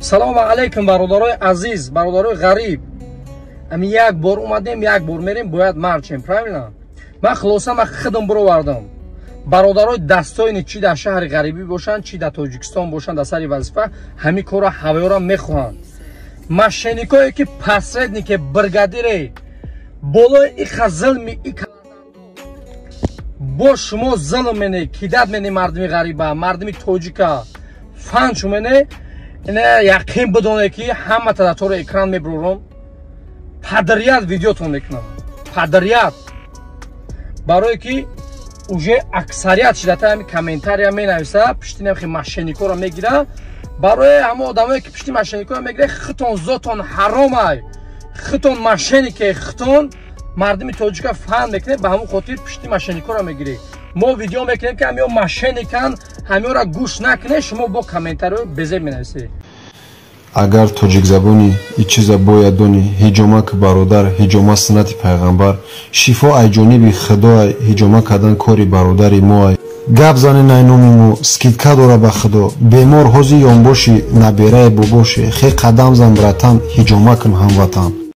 салому алайкум бародарои азиз, бародарои ғариб. Ами як бор омадем, як бор мерем, бояд марчем, правильно? Ман хулоса ма худам буровардам. бародарои дастоини чи дар шаҳри ғарибӣ бошанд, чи дар Тоҷикистон бошанд, дар сари вазифа ҳамин корро ҳавоёра мехоҳанд. Мошенникое ки посреднике бригадире болои иха зулми бо шумо зулм мене, кидат мене мардими ғариба, мардими тоҷика фан шу мене, ина яқин бидоне ки ҳама таратора экран мебурорам, падрият видеотон мекунам, падрият, барое ки уже аксарият шидата ҳами комментария менависа, пишти намхи мошенникоро мегира, барое ҳама одамое ки пишти мошенникоро мегира, хитон зотон ҳаромай, хитон мошеннике, хитон мардими тоҷика фан мекунем, ба ҳамон хотир пишти мошенникоро мегирӣ. Мо видео мекунем ки ҳамиё мошенникан, ҳамиёро гӯш накунед, шумо бо комментариҳо безеб менависед. агар тоҷикзабони ичиза бояд дони ҳиҷома ки бародар ҳиҷома суннати пайғамбар шифо айҷониби худоай ҳиҷома кардан кори бародари моай гап зани найноми мо скидка дора ба худо бемор ҳози ёнбоши набераи бобоши хе қадам зан братан ҳиҷома кун ҳамватан.